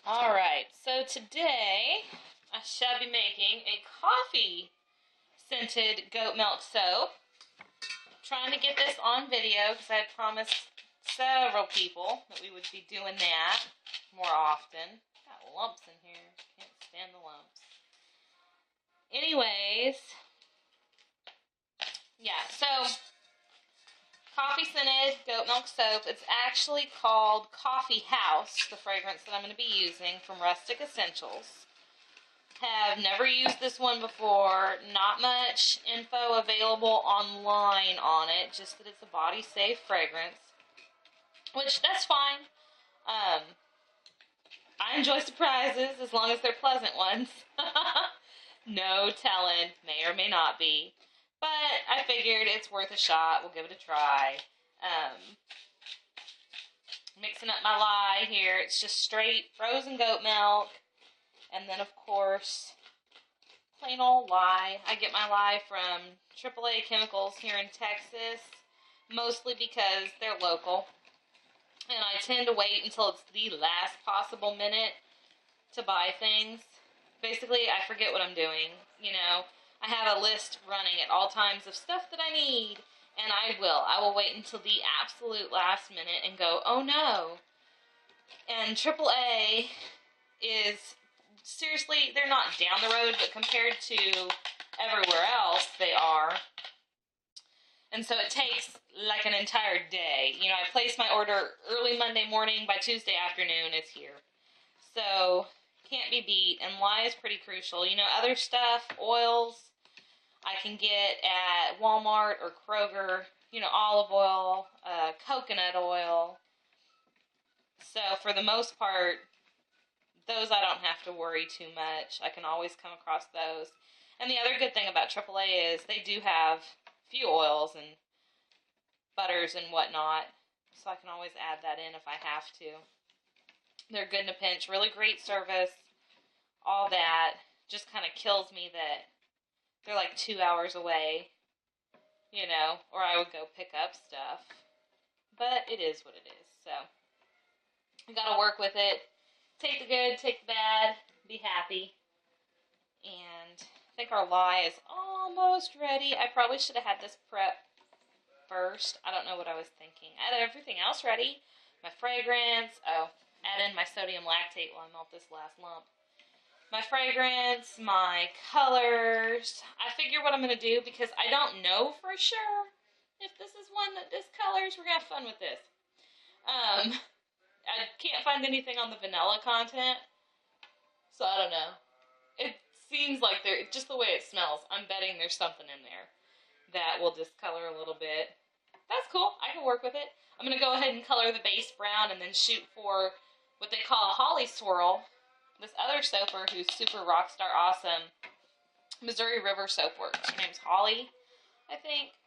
Alright, so today I shall be making a coffee scented goat milk soap. I'm trying to get this on video because I had promised several people that we would be doing that more often. Got lumps in here. Can't stand the lumps. Anyways, yeah, so coffee scented goat milk soap. It's actually called Coffee House, the fragrance that I'm going to be using from Rustic Essentials. Have never used this one before. Not much info available online on it, just that it's a body safe fragrance, which that's fine. I enjoy surprises as long as they're pleasant ones. No telling, may or may not be. But I figured it's worth a shot. We'll give it a try. Mixing up my lye here. It's just straight frozen goat milk. And then, of course, plain old lye. I get my lye from AAA Chemicals here in Texas. Mostly because they're local. And I tend to wait until it's the last possible minute to buy things. Basically, I forget what I'm doing. You know, I have a list running at all times of stuff that I need, and I will wait until the absolute last minute and go, oh no. And AAA is, seriously, they're not down the road, but compared to everywhere else, they are. And so it takes like an entire day. You know, I place my order early Monday morning, by Tuesday afternoon it's here. So can't be beat, and lye is pretty crucial. You know, other stuff, oils, I can get at Walmart or Kroger, you know, olive oil, coconut oil. So for the most part, those I don't have to worry too much. I can always come across those. And the other good thing about AAA is they do have a few oils and butters and whatnot, so I can always add that in if I have to. They're good in a pinch, really great service, all that. Just kind of kills me that they're like 2 hours away, you know, or I would go pick up stuff. But it is what it is, so I gotta work with it. Take the good, take the bad, be happy. And I think our lye is almost ready. I probably should have had this prep first. I don't know what I was thinking. I had everything else ready. My fragrance. Oh, add in my sodium lactate while I melt this last lump. My fragrance, my colors. I figure what I'm going to do, because I don't know for sure if this is one that discolors. We're going to have fun with this. I can't find anything on the vanilla content, so I don't know. It seems like just the way it smells, I'm betting there's something in there that will discolor a little bit. That's cool. I can work with it. I'm going to go ahead and color the base brown and then shoot for what they call a holly swirl. This other soaper who's super rockstar awesome, Missouri River Soapworks. Her name's Holly, I think.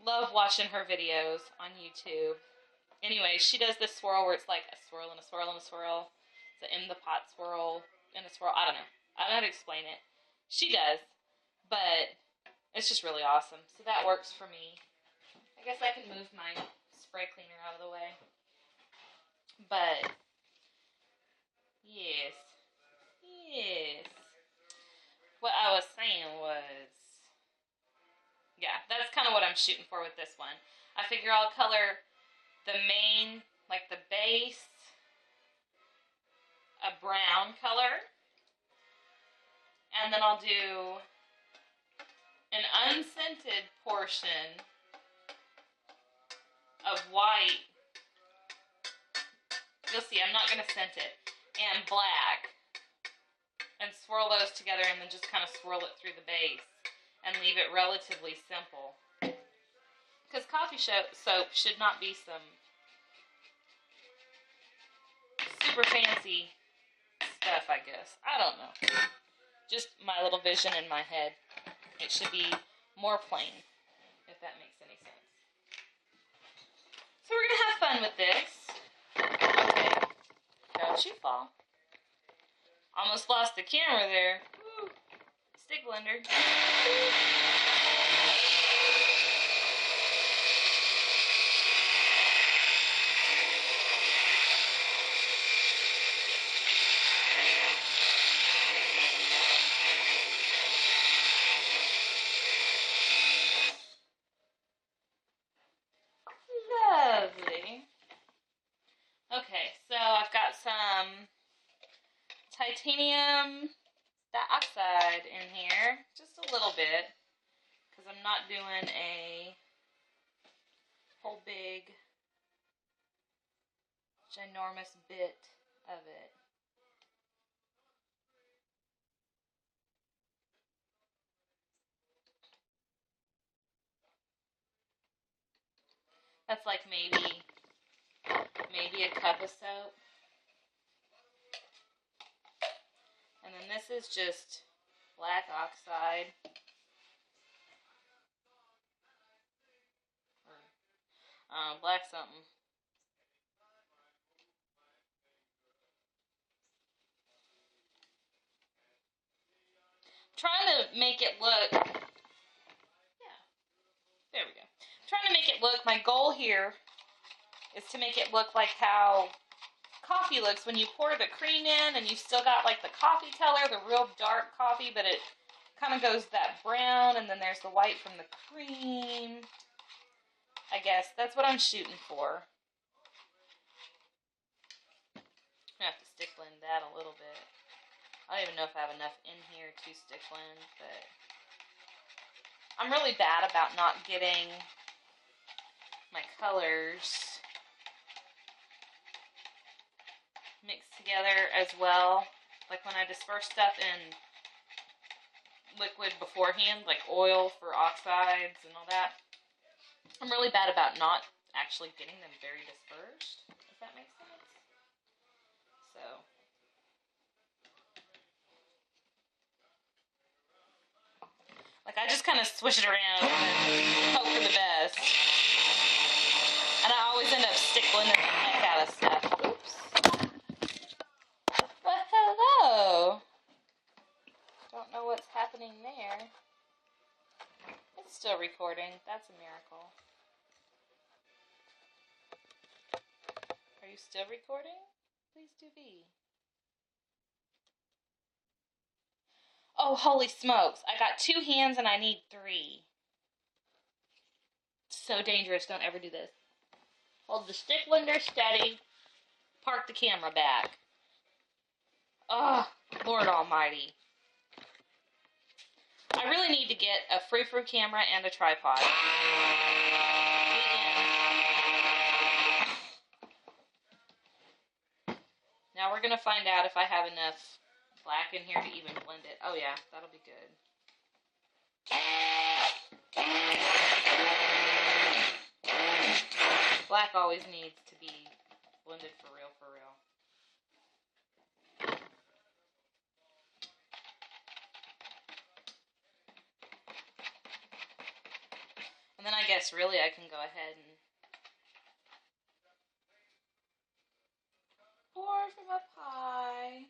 Love watching her videos on YouTube. Anyway, she does this swirl where it's like a swirl and a swirl and a swirl. It's an in the pot swirl and a swirl. I don't know. I don't know how to explain it. She does, but it's just really awesome. So that works for me. I guess I can move my spray cleaner out of the way. But yes. What I was saying was, yeah, that's kind of what I'm shooting for with this one. I figure I'll color the main, like the base, a brown color. And then I'll do an unscented portion of white. You'll see, I'm not going to scent it. And black. And swirl those together and then just kind of swirl it through the base. And leave it relatively simple. Because coffee soap should not be some super fancy stuff, I guess. I don't know. Just my little vision in my head. It should be more plain, if that makes any sense. So we're going to have fun with this. Okay. Don't you fall. Almost lost the camera there. Woo. Stick blender. Okay, so I've got some titanium dioxide in here, just a little bit, because I'm not doing a whole big, ginormous bit of it. That's like maybe a cup of soap. And then this is just black oxide. Or, black something. I'm trying to make it look, yeah, there we go. I'm trying to make it look, my goal here is to make it look like how coffee looks when you pour the cream in and you've still got like the coffee color, the real dark coffee, but it kind of goes that brown, and then there's the white from the cream. I guess that's what I'm shooting for. I'm gonna have to stick blend that a little bit. I don't even know if I have enough in here to stick blend, but I'm really bad about not getting my colors mixed together as well. Like when I disperse stuff in liquid beforehand, like oil for oxides and all that, I'm really bad about not actually getting them very dispersed, if that makes sense. So, like I just kind of swish it around and hope for the best. And I always end up stick blending the heck out of stuff. Oops. Well, hello. Don't know what's happening there. It's still recording. That's a miracle. Are you still recording? Please do be. Oh, holy smokes. I got 2 hands and I need 3. So dangerous. Don't ever do this. Hold the stick blender steady. Park the camera back. Oh, Lord almighty. I really need to get a frou-frou camera and a tripod. Now we're going to find out if I have enough black in here to even blend it. Oh yeah, that'll be good. Black always needs to be blended for real, for real. And then I guess really I can go ahead and pour from up high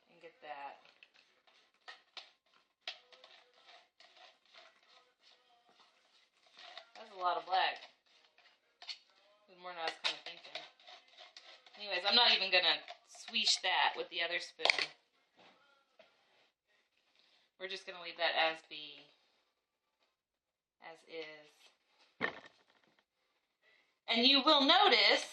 and get that. That's a lot of black. It was more than I was kind of thinking. Anyways, I'm not even going to swish that with the other spoon. We're just going to leave that as is. And you will notice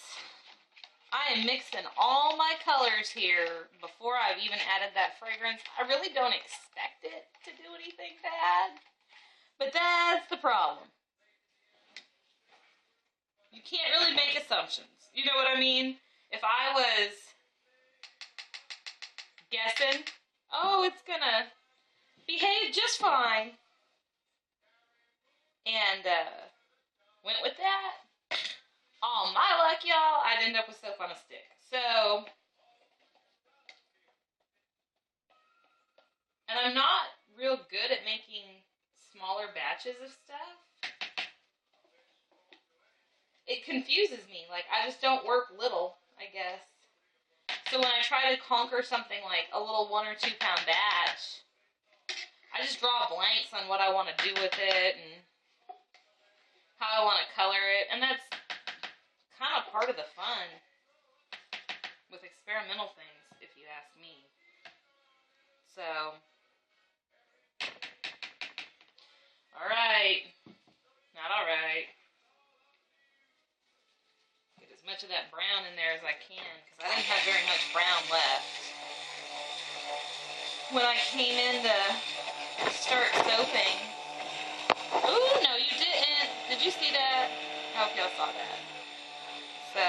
I am mixing all my colors here before I've even added that fragrance. I really don't expect it to do anything bad, but that's the problem. You can't really make assumptions. You know what I mean? If I was guessing, oh, it's gonna behave just fine, and went with that, oh, my luck, y'all, I'd end up with soap on a stick. So, and I'm not real good at making smaller batches of stuff. It confuses me. Like, I just don't work little, I guess. So when I try to conquer something like a little 1 or 2 pound batch, I just draw blanks on what I want to do with it and how I want to color it. And that's kind of part of the fun with experimental things, if you ask me. So, alright. Not alright. much of that brown in there as I can, because I didn't have very much brown left. When I came in to start soaping. Ooh, no you didn't. Did you see that? I hope y'all saw that. So,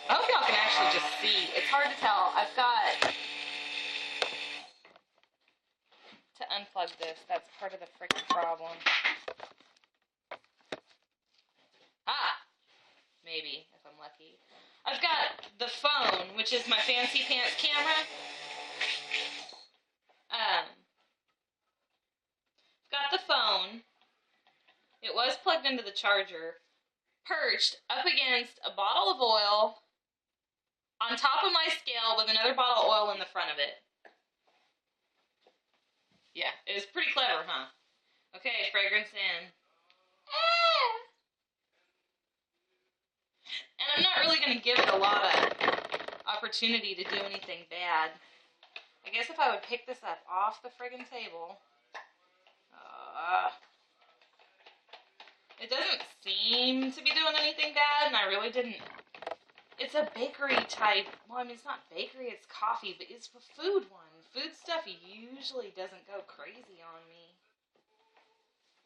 I hope y'all can actually just see. It's hard to tell. I've got to unplug this. That's part of the freaking problem. Maybe, if I'm lucky. I've got the phone, which is my fancy pants camera. Got the phone. It was plugged into the charger, perched up against a bottle of oil on top of my scale with another bottle of oil in the front of it. Yeah, it was pretty clever, huh? Okay, fragrance in. And I'm not really going to give it a lot of opportunity to do anything bad. I guess if I would pick this up off the friggin' table. It doesn't seem to be doing anything bad, and I really didn't. It's a bakery type. Well, I mean, it's not bakery, it's coffee, but it's a food one. Food stuff usually doesn't go crazy on me.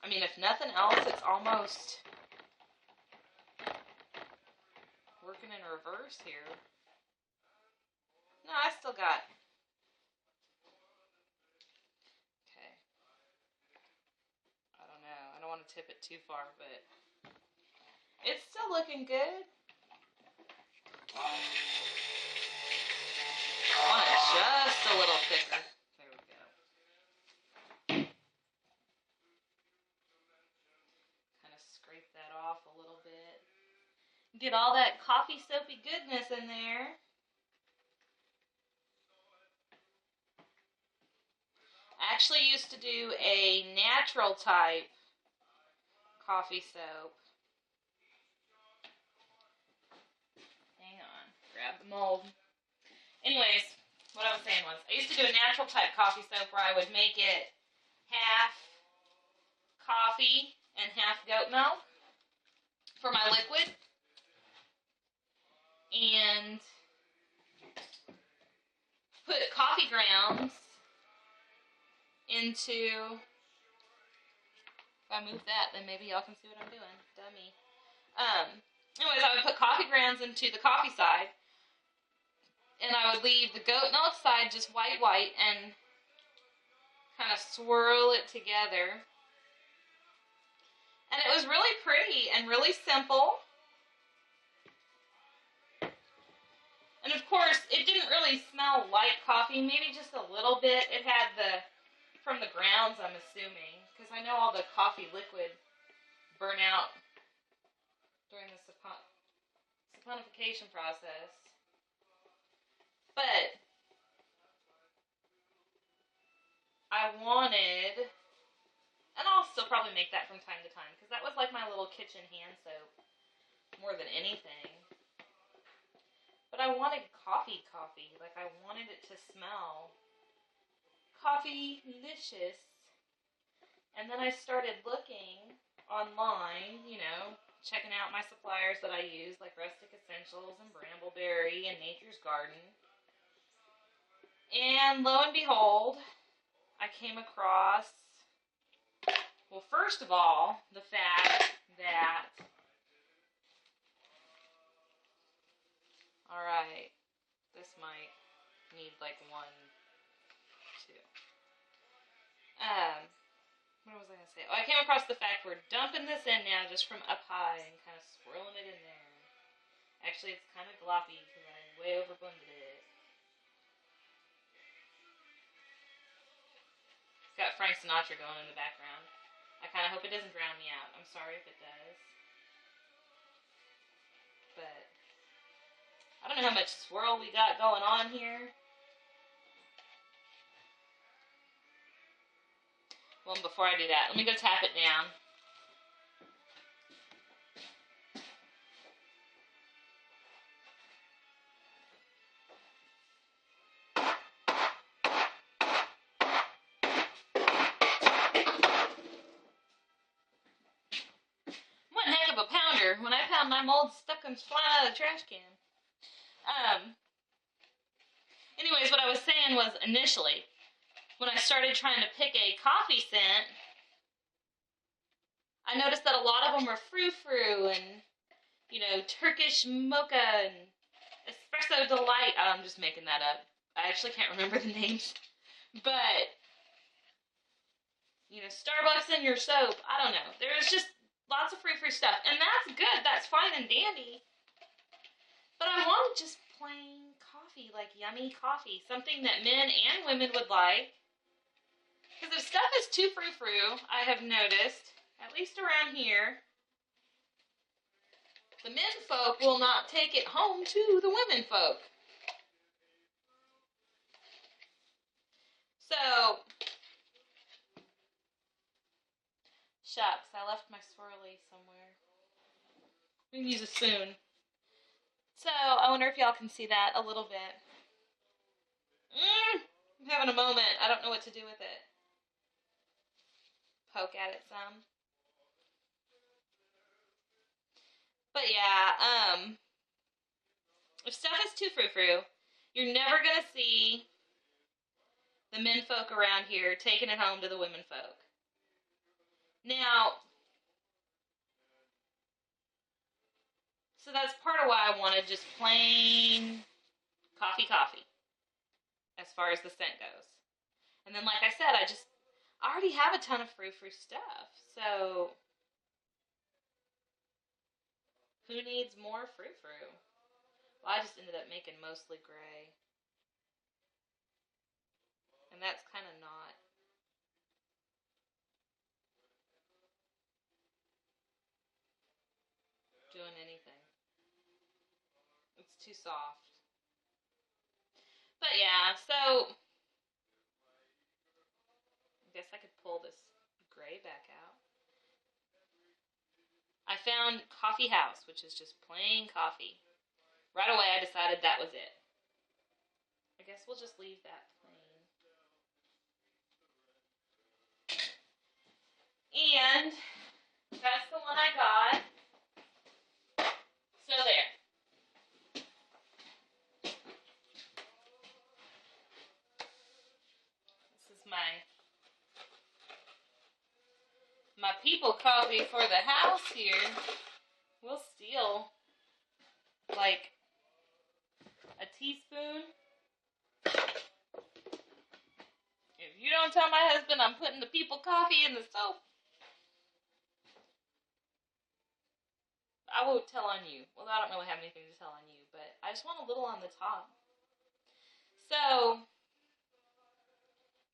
I mean, if nothing else, it's almost working in reverse here. No, I still got. Okay. I don't know. I don't want to tip it too far, but it's still looking good. I want it just a little thicker. There we go. Kind of scrape that off a little bit. Get all that coffee soapy goodness in there. I actually used to do a natural type coffee soap. Hang on, grab the mold. Anyways, what I was saying was, I used to do a natural type coffee soap where I would make it half coffee and half goat milk for my liquid. And put coffee grounds into, if I move that, then maybe y'all can see what I'm doing. Dummy. Anyways, I would put coffee grounds into the coffee side, and I would leave the goat milk side just white, and kind of swirl it together. And it was really pretty and really simple. And of course, it didn't really smell like coffee, maybe just a little bit. It had from the grounds, I'm assuming, because I know all the coffee liquid burn out during the saponification process. But I wanted, and I'll still probably make that from time to time, because that was like my little kitchen hand soap more than anything. But I wanted coffee. Like, I wanted it to smell coffee-licious. And then I started looking online, you know, checking out my suppliers that I use, like Rustic Essentials and Brambleberry and Nature's Garden. And lo and behold, I came across, well, first of all, the fact that, alright, this might need like 1, 2. What was I going to say? Oh, I came across the fact we're dumping this in now just from up high and kind of swirling it in there. Actually, it's kind of gloppy because I way overblended it. It's got Frank Sinatra going in the background. I kind of hope it doesn't drown me out. I'm sorry if it does. But I don't know how much swirl we got going on here. Well, before I do that, let me go tap it down. One heck of a pounder. When I found my mold stuck and flying out of the trash can. Anyways, what I was saying was initially, when I started trying to pick a coffee scent, I noticed that a lot of them were frou-frou and, you know, Turkish mocha and espresso delight. Oh, I'm just making that up. I actually can't remember the names. But, you know, Starbucks in your soap. I don't know. There was just lots of frou-frou stuff. And that's good. That's fine and dandy. But I wanted just plain coffee, like yummy coffee. Something that men and women would like. Because if stuff is too frou-frou, I have noticed, at least around here, the men folk will not take it home to the women folk. So, shucks, I left my swirly somewhere. We can use a spoon. So, I wonder if y'all can see that a little bit. I'm having a moment. I don't know what to do with it. Poke at it some. But yeah, if stuff is too frou-frou, you're never going to see the men folk around here taking it home to the women folk. Now, so that's part of why I wanted just plain coffee, as far as the scent goes. And then, like I said, I already have a ton of frou-frou stuff, so who needs more frou-frou? Well, I just ended up making mostly gray. And that's kind of not doing anything. It's too soft. But yeah, so I guess I could pull this gray back out. I found Coffee House, which is just plain coffee. Right away I decided that was it. I guess we'll just leave that plain. And that's the one I got. So there. This is my people coffee for the house here. We'll steal like a teaspoon. If you don't tell my husband I'm putting the people coffee in the soap, I won't tell on you. Well, I don't really have anything to tell on you, but I just want a little on the top. So,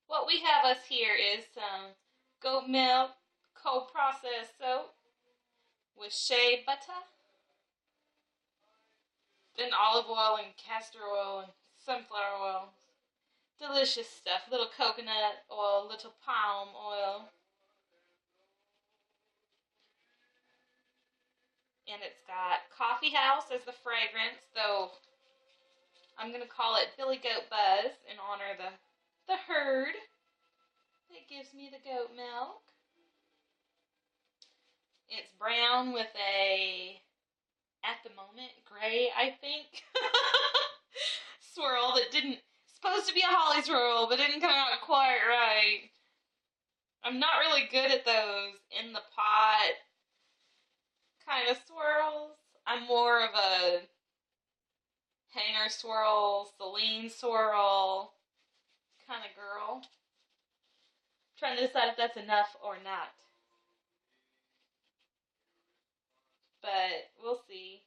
what we have us here is some goat milk, cold processed soap with shea butter, then olive oil and castor oil and sunflower oil. Delicious stuff. Little coconut oil, little palm oil. And it's got Coffee House as the fragrance, though I'm going to call it Billy Goat Buzz in honor of the herd that gives me the goat milk. It's brown with a, at the moment, gray, I think, swirl that didn't, supposed to be a holly swirl, but didn't come out quite right. I'm not really good at those in the pot kind of swirls. I'm more of a hanger swirl, Celine swirl kind of girl. Trying to decide if that's enough or not. But we'll see.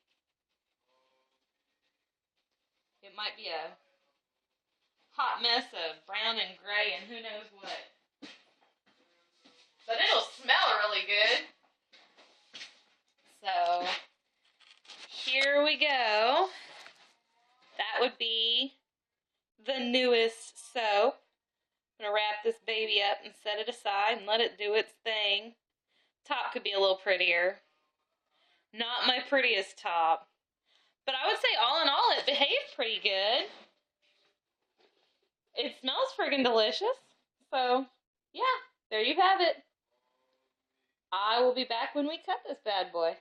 It might be a hot mess of brown and gray and who knows what. But it'll smell really good. So, here we go. That would be the newest soap. I'm going to wrap this baby up and set it aside and let it do its thing. Top could be a little prettier. Not my prettiest top. But I would say all in all, it behaved pretty good. It smells friggin' delicious. So, yeah, there you have it. I will be back when we cut this bad boy.